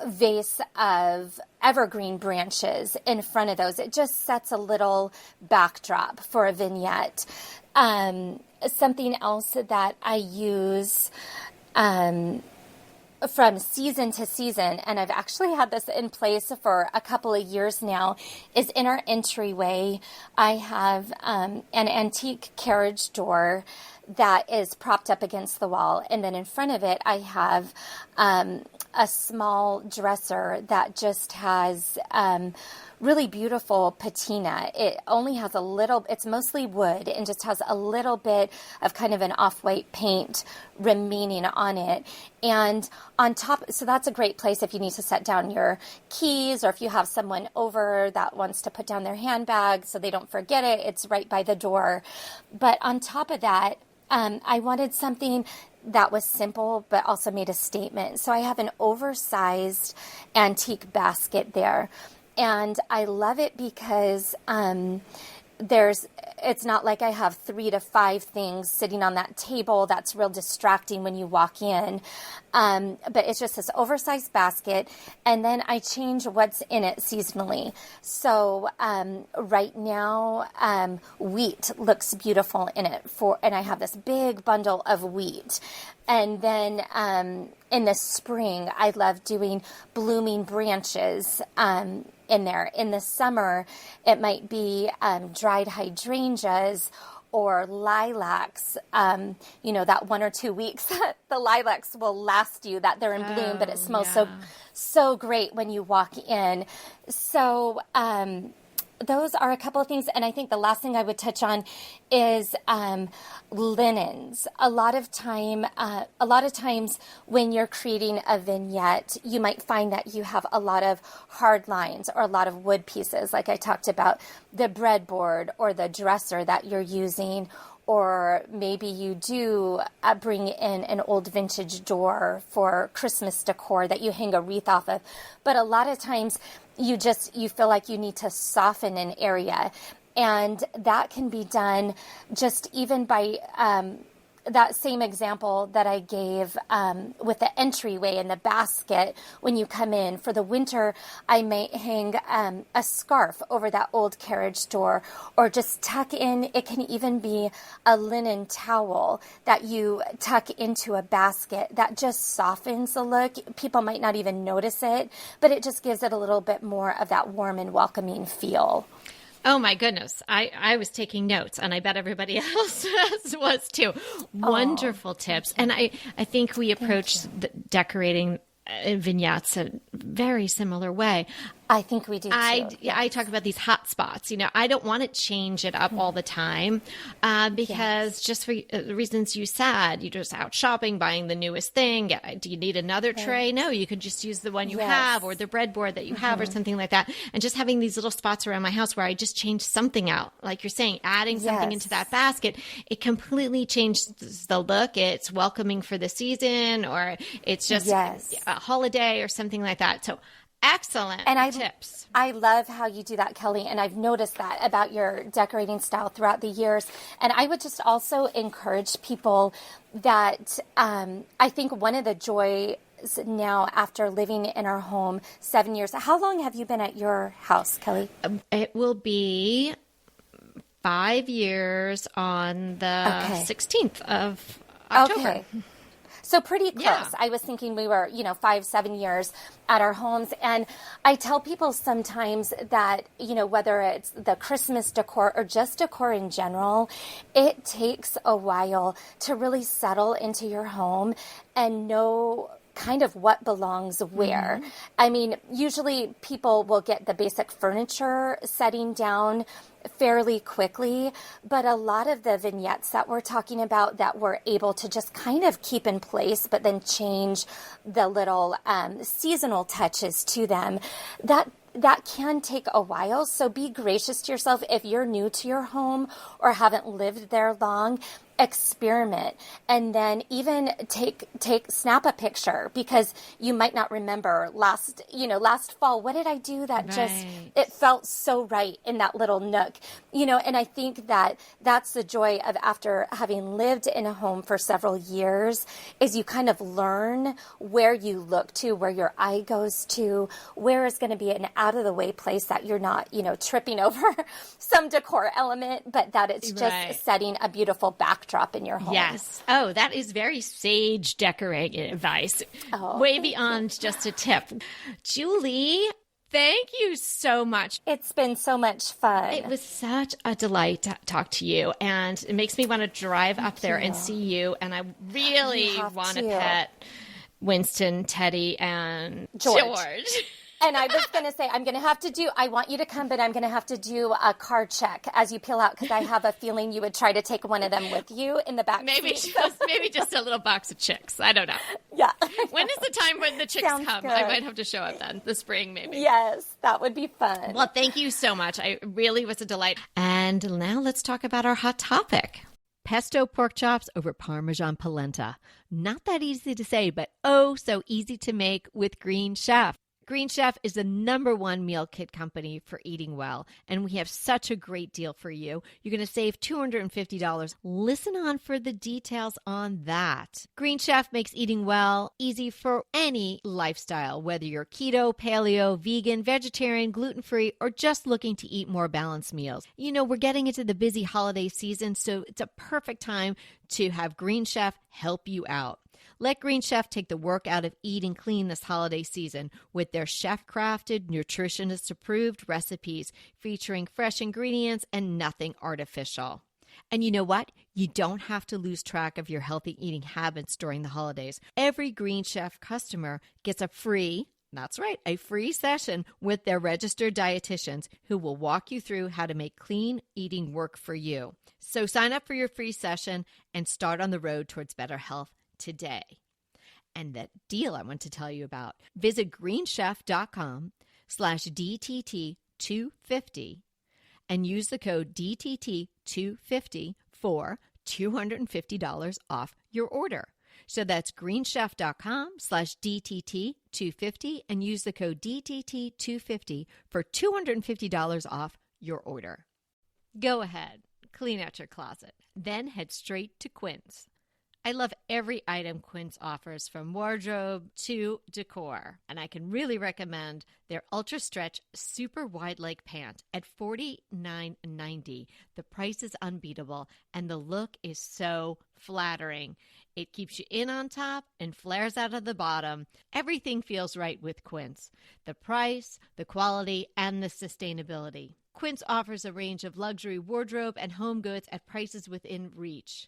vase of evergreen branches in front of those. It just sets a little backdrop for a vignette. Something else that I use from season to season, and I've actually had this in place for a couple of years now, is in our entryway, I have an antique carriage door that is propped up against the wall. And then in front of it, I have a small dresser that just has really beautiful patina. It only has a little, it's mostly wood and just has a little bit of kind of an off-white paint remaining on it. And on top, so that's a great place if you need to set down your keys, or if you have someone over that wants to put down their handbag so they don't forget it, it's right by the door. But on top of that, I wanted something that was simple but also made a statement. So I have an oversized antique basket there. And I love it because it's not like I have 3 to 5 things sitting on that table. That's real distracting when you walk in. But it's just this oversized basket. And then I change what's in it seasonally. So right now, wheat looks beautiful in it. And I have this big bundle of wheat. And then in the spring, I love doing blooming branches in there. In the summer, it might be dried hydrangeas or lilacs, that 1 or 2 weeks that the lilacs will last you, that they're in bloom, but it smells so great when you walk in. So those are a couple of things. And I think the last thing I would touch on is linens. A lot of times when you're creating a vignette, you might find that you have a lot of hard lines or a lot of wood pieces, like I talked about, the breadboard or the dresser that you're using, or maybe you do bring in an old vintage door for Christmas decor that you hang a wreath off of. But a lot of times you feel like you need to soften an area. And that can be done just even by that same example that I gave with the entryway and the basket when you come in. For the winter, I might hang a scarf over that old carriage door, or just tuck in. It can even be a linen towel that you tuck into a basket. That just softens the look. People might not even notice it, but it just gives it a little bit more of that warm and welcoming feel. Oh my goodness. I was taking notes, and I bet everybody else was too. Wonderful tips. And I think we approach the decorating vignettes in a very similar way. I think we do too. I talk about these hot spots. I don't want to change it up all the time because just for the reasons you said, you're just out shopping, buying the newest thing. Do you need another tray? No, you could just use the one you have, or the breadboard that you have, or something like that. And just having these little spots around my house where I just change something out. Like you're saying, adding something into that basket, it completely changes the look. It's welcoming for the season, or it's just a holiday or something like that. So excellent tips. I love how you do that, Kelly, and I've noticed that about your decorating style throughout the years. And I would just also encourage people that I think one of the joys now, after living in our home 7 years, how long have you been at your house, Kelly? It will be 5 years on the 16th of October. Okay. So pretty close. Yeah. I was thinking we were, 5-7 years at our homes. And I tell people sometimes that, whether it's the Christmas decor or just decor in general, it takes a while to really settle into your home and know kind of what belongs where. Mm-hmm. I mean, usually people will get the basic furniture setting down fairly quickly, but a lot of the vignettes that we're talking about that we're able to just kind of keep in place, but then change the little seasonal touches to them, that can take a while. So be gracious to yourself. If you're new to your home or haven't lived there long, experiment, and then even snap a picture, because you might not remember last fall, what did I do that it felt so right in that little nook, and I think that's the joy of, after having lived in a home for several years, is you kind of learn where you look to, where your eye goes to, where is going to be an out of the way place that you're not, tripping over some decor element, but that it's just setting a beautiful backdrop in your home. Yes. Oh, that is very sage decorating advice. Way beyond just a tip. Julie, thank you so much. It's been so much fun. It was such a delight to talk to you, and it makes me want to drive up there and see you. And I really want to pet Winston, Teddy, and George. And I was going to say, I want you to come, but I'm going to have to do a car check as you peel out, because I have a feeling you would try to take one of them with you in the back seat. Maybe just a little box of chicks. I don't know. Yeah. When is the time when the chicks Sounds come? good. I might have to show up then, the spring maybe. Yes, that would be fun. Well, thank you so much. I really was a delight. And now let's talk about our hot topic. Pesto pork chops over Parmesan polenta. Not that easy to say, but oh so easy to make with Green Chef. Green Chef is the #1 meal kit company for eating well, and we have such a great deal for you. You're going to save $250. Listen on for the details on that. Green Chef makes eating well easy for any lifestyle, whether you're keto, paleo, vegan, vegetarian, gluten-free, or just looking to eat more balanced meals. We're getting into the busy holiday season, so it's a perfect time to have Green Chef help you out. Let Green Chef take the work out of eating clean this holiday season with their chef-crafted, nutritionist-approved recipes featuring fresh ingredients and nothing artificial. And you know what? You don't have to lose track of your healthy eating habits during the holidays. Every Green Chef customer gets a free session with their registered dietitians who will walk you through how to make clean eating work for you. So sign up for your free session and start on the road towards better health today. And that deal I want to tell you about, visit greenchef.com/DTT250 and use the code DTT250 for $250 off your order. So that's greenchef.com/DTT250 and use the code DTT250 for $250 off your order. Go ahead, clean out your closet, then head straight to Quinn's. I love every item Quince offers, from wardrobe to decor. And I can really recommend their Ultra Stretch Super Wide Leg Pant at $49.90. The price is unbeatable, and the look is so flattering. It keeps you in on top and flares out of the bottom. Everything feels right with Quince. The price, the quality, and the sustainability. Quince offers a range of luxury wardrobe and home goods at prices within reach.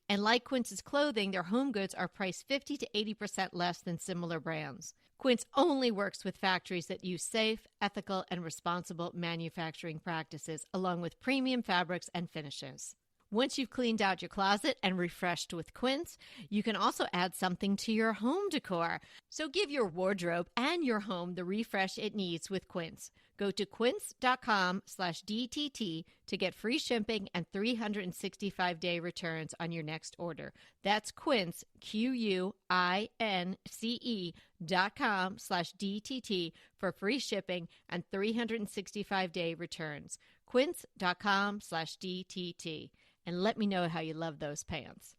And like Quince's clothing, their home goods are priced 50 to 80% less than similar brands. Quince only works with factories that use safe, ethical, and responsible manufacturing practices, along with premium fabrics and finishes. Once you've cleaned out your closet and refreshed with Quince, you can also add something to your home decor. So give your wardrobe and your home the refresh it needs with Quince. Go to quince.com/DTT to get free shipping and 365-day returns on your next order. That's Quince, QUINCE.com/DTT for free shipping and 365-day returns. Quince.com/DTT. And let me know how you love those pants.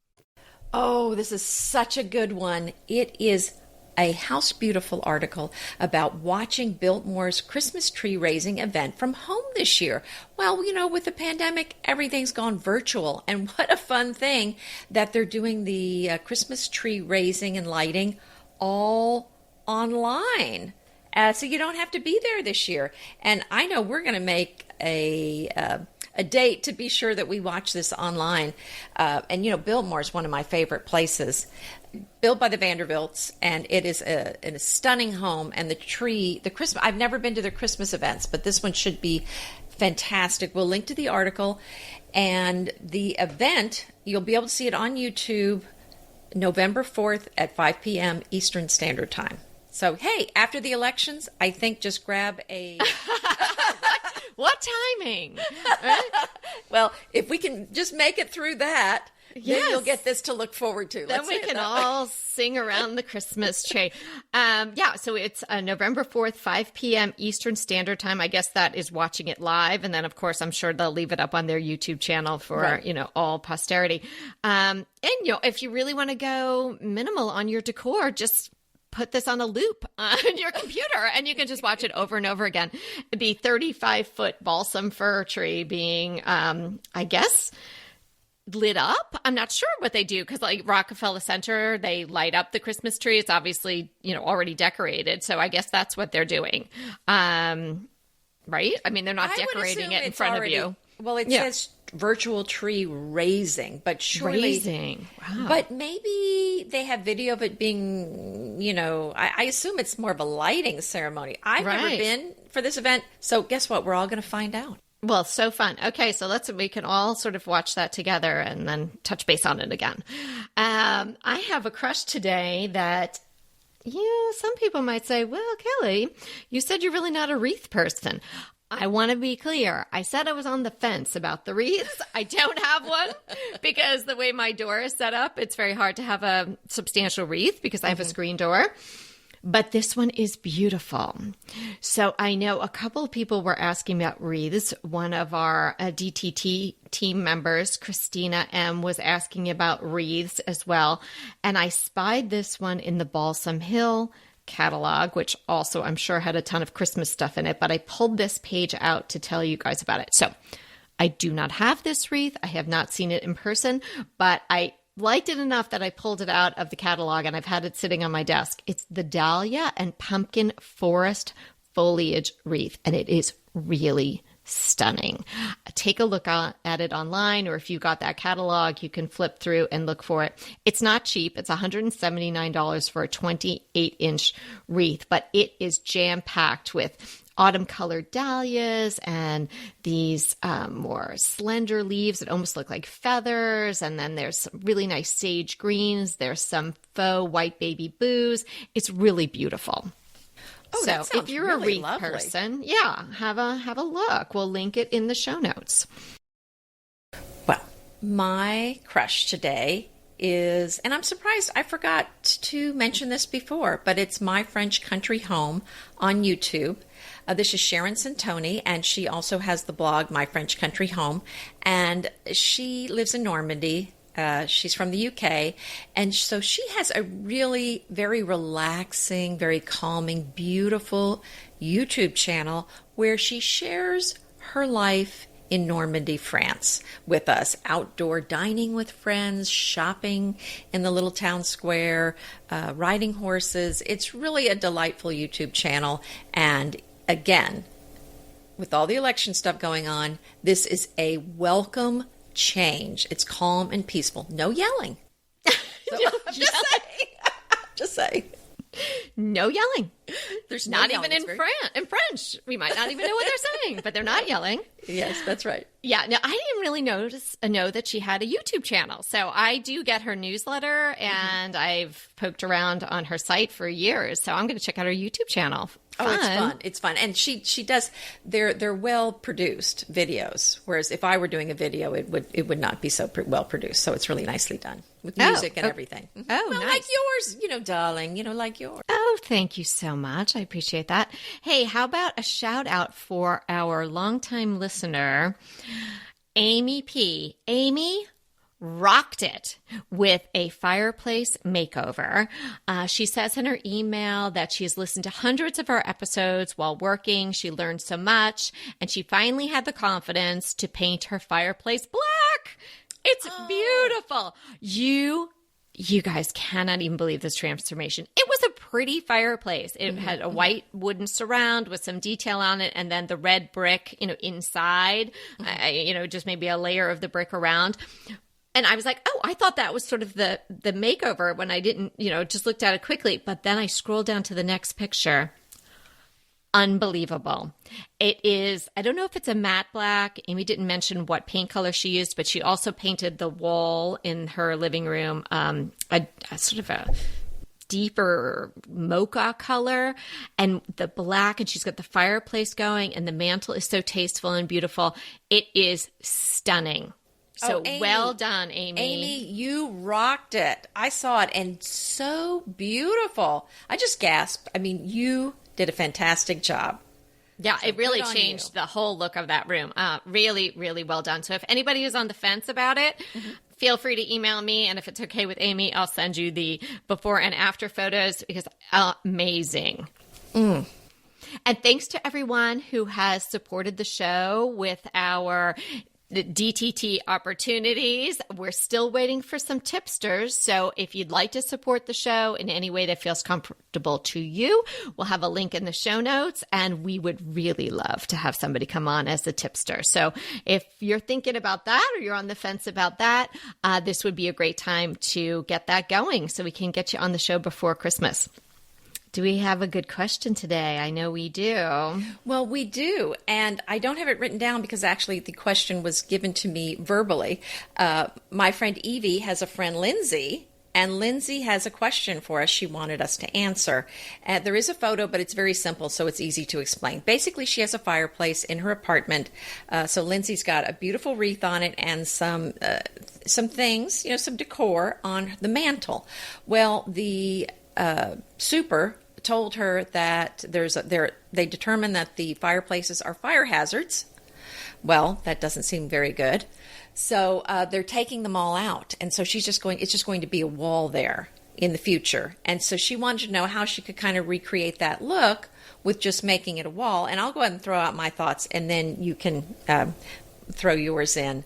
Oh, this is such a good one. It is a House Beautiful article about watching Biltmore's Christmas tree raising event from home this year. Well, with the pandemic, everything's gone virtual. And what a fun thing that they're doing the Christmas tree raising and lighting all online. So you don't have to be there this year. And I know we're going to make a date to be sure that we watch this online. And Biltmore is one of my favorite places, built by the Vanderbilts, and it is in a stunning home. And the Christmas, I've never been to their Christmas events, but this one should be fantastic. We'll link to the article, and the event, you'll be able to see it on YouTube November 4th at 5 p.m. Eastern Standard Time. So, hey, after the elections, I think just grab a... What timing? Right? Well, if we can just make it through that, then you'll get this to look forward to. Then we can all sing around the Christmas tree. So it's November 4th, 5 p.m. Eastern Standard Time. I guess that is watching it live. And then, of course, I'm sure they'll leave it up on their YouTube channel for, all posterity. And, if you really want to go minimal on your decor, just put this on a loop on your computer and you can just watch it over and over again. The 35-foot balsam fir tree being, I guess, lit up. I'm not sure what they do because, like Rockefeller Center, they light up the Christmas tree. It's obviously, already decorated. So I guess that's what they're doing. Right? I mean, they're not decorating it in front of you. Well, it says virtual tree raising, but surely... Raising. Wow. But maybe they have video of it being, I assume it's more of a lighting ceremony. I've never been for this event, so guess what? We're all going to find out. Well, so fun. Okay, so we can all sort of watch that together and then touch base on it again. I have a crush today that... some people might say, well, Kelly, you said you're really not a wreath person. I want to be clear. I said I was on the fence about the wreaths. I don't have one because the way my door is set up, it's very hard to have a substantial wreath because I have a screen door. But this one is beautiful. So I know a couple of people were asking about wreaths. One of our DTT team members, Christina M., was asking about wreaths as well. And I spied this one in the Balsam Hill catalog, which also I'm sure had a ton of Christmas stuff in it, but I pulled this page out to tell you guys about it. So I do not have this wreath. I have not seen it in person, but I liked it enough that I pulled it out of the catalog and I've had it sitting on my desk. It's the Dahlia and Pumpkin Forest Foliage Wreath, and it is really stunning. Take a look at it online, or if you got that catalog, you can flip through and look for it. It's not cheap. It's $179 for a 28-inch wreath, but it is jam-packed with autumn-colored dahlias and these more slender leaves that almost look like feathers. And then there's some really nice sage greens. There's some faux white baby boos. It's really beautiful. Oh, so if you're really a wreath lovely person, have a look. We'll link it in the show notes. Well, my crush today is, and I'm surprised I forgot to mention this before, but it's My French Country Home on YouTube. This is Sharon Santoni, and she also has the blog My French Country Home, and she lives in Normandy, She's from the UK. And so she has a really very relaxing, very calming, beautiful YouTube channel where she shares her life in Normandy, France with us, outdoor dining with friends, shopping in the little town square, riding horses. It's really a delightful YouTube channel. And again, with all the election stuff going on, this is a welcome change. It's calm and peaceful. No yelling. So, just saying. No yelling. There's not no even yelling. in French. We might not even know what they're saying, but they're not yelling. Yes, that's right. Yeah, no, I didn't really know that she had a YouTube channel. So I do get her newsletter, and I've poked around on her site for years. So I'm going to check out her YouTube channel. Oh, it's fun. It's fun. And she does, they're well produced videos. Whereas if I were doing a video, it would not be so well produced. So it's really nicely done with music and everything. Oh, well, nice. like yours, darling, like yours. Oh, thank you so much. I appreciate that. Hey, how about a shout out for our longtime listener, Amy P. Amy rocked it with a fireplace makeover. She says in her email that she's listened to hundreds of our episodes while working. She learned so much, and she finally had the confidence to paint her fireplace black. It's beautiful. You guys cannot even believe this transformation. It was a pretty fireplace. It had a white wooden surround with some detail on it, and then the red brick, inside, just maybe a layer of the brick around. And I was like, oh, I thought that was sort of the makeover when I didn't, just looked at it quickly. But then I scrolled down to the next picture. Unbelievable. It is, I don't know if it's a matte black. Amy didn't mention what paint color she used, but she also painted the wall in her living room a sort of a deeper mocha color, and the black, and she's got the fireplace going, and the mantle is so tasteful and beautiful. It is stunning. So Amy, well done, Amy. Amy, you rocked it. I saw it, and so beautiful. I just gasped. I mean, you did a fantastic job. Yeah, So it really good on changed you. the whole look of that room. Really, really well done. So if anybody is on the fence about it, feel free to email me. And if it's okay with Amy, I'll send you the before and after photos, because amazing. And thanks to everyone who has supported the show with our DTT opportunities. We're still waiting for some tipsters. So if you'd like to support the show in any way that feels comfortable to you, we'll have a link in the show notes, and we would really love to have somebody come on as a tipster. So if you're thinking about that, or you're on the fence about that, this would be a great time to get that going so we can get you on the show before Christmas. Do we have a good question today? I know we do. Well, we do, and I don't have it written down because actually the question was given to me verbally. My friend Evie has a friend, Lindsay, and Lindsay has a question for us she wanted us to answer. There is a photo, but it's very simple, so it's easy to explain. Basically, she has a fireplace in her apartment, so Lindsay's got a beautiful wreath on it and some things, some decor on the mantle. Well, the super told her that they determined that the fireplaces are fire hazards. Well, that doesn't seem very good. So they're taking them all out. And so it's just going to be a wall there in the future. And so she wanted to know how she could kind of recreate that look with just making it a wall. And I'll go ahead and throw out my thoughts, and then you can throw yours in.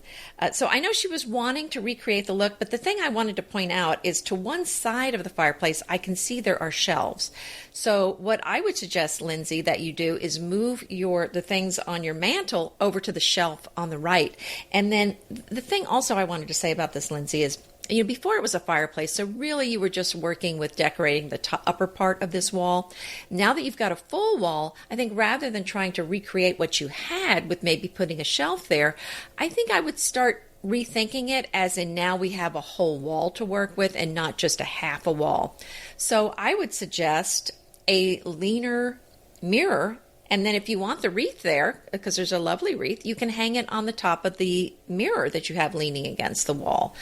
So I know she was wanting to recreate the look, but the thing I wanted to point out is to one side of the fireplace, I can see there are shelves. So what I would suggest, Lindsay, that you do is move the things on your mantle over to the shelf on the right. And then the thing also I wanted to say about this, Lindsay, is before it was a fireplace, so really you were just working with decorating the upper part of this wall. Now that you've got a full wall, I think rather than trying to recreate what you had with maybe putting a shelf there, I think I would start rethinking it as in now we have a whole wall to work with and not just a half a wall. So I would suggest a leaner mirror. And then if you want the wreath there, because there's a lovely wreath, you can hang it on the top of the mirror that you have leaning against the wall.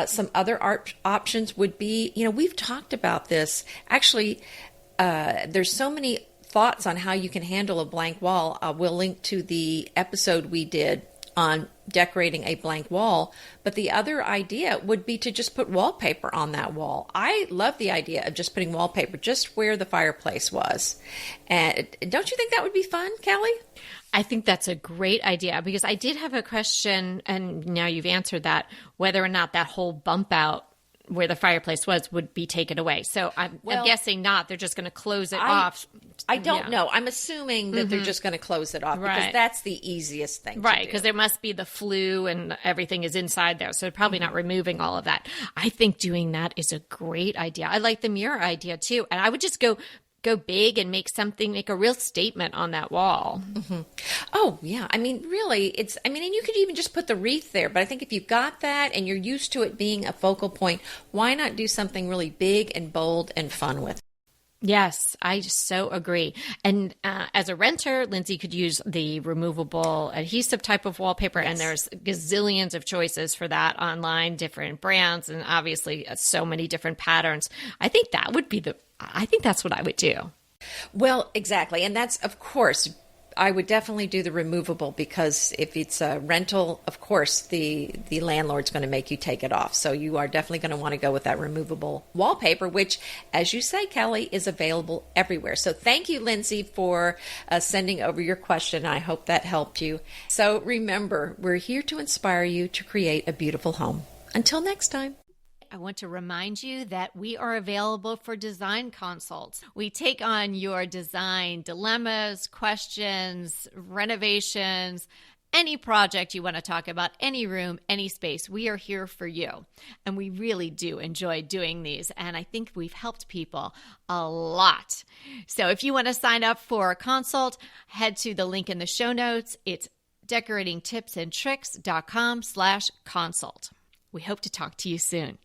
Some other options would be, we've talked about this. Actually, there's so many thoughts on how you can handle a blank wall. We'll link to the episode we did on decorating a blank wall, but the other idea would be to just put wallpaper on that wall. I love the idea of just putting wallpaper just where the fireplace was. And don't you think that would be fun, Kelly? I think that's a great idea, because I did have a question, and now you've answered that, whether or not that whole bump out where the fireplace was would be taken away. So I'm guessing not. They're just going to close it off. I don't know. I'm assuming that they're just going to close it off because that's the easiest thing to do. Right, because there must be the flue and everything is inside there. So probably not removing all of that. I think doing that is a great idea. I like the mirror idea too. And I would just go big and make a real statement on that wall. Mm-hmm. Oh, yeah. I mean, really, and you could even just put the wreath there. But I think if you've got that and you're used to it being a focal point, why not do something really big and bold and fun with it? Yes, I so agree. And as a renter, Lindsay could use the removable adhesive type of wallpaper, and there's gazillions of choices for that online, different brands, and obviously so many different patterns. I think that's what I would do. Well, exactly. And that's, of course, I would definitely do the removable, because if it's a rental, of course, the landlord's going to make you take it off. So you are definitely going to want to go with that removable wallpaper, which, as you say, Kelly, is available everywhere. So thank you, Lindsay, for sending over your question. I hope that helped you. So remember, we're here to inspire you to create a beautiful home. Until next time. I want to remind you that we are available for design consults. We take on your design dilemmas, questions, renovations, any project you want to talk about, any room, any space. We are here for you. And we really do enjoy doing these. And I think we've helped people a lot. So if you want to sign up for a consult, head to the link in the show notes. It's decoratingtipsandtricks.com/consult. We hope to talk to you soon.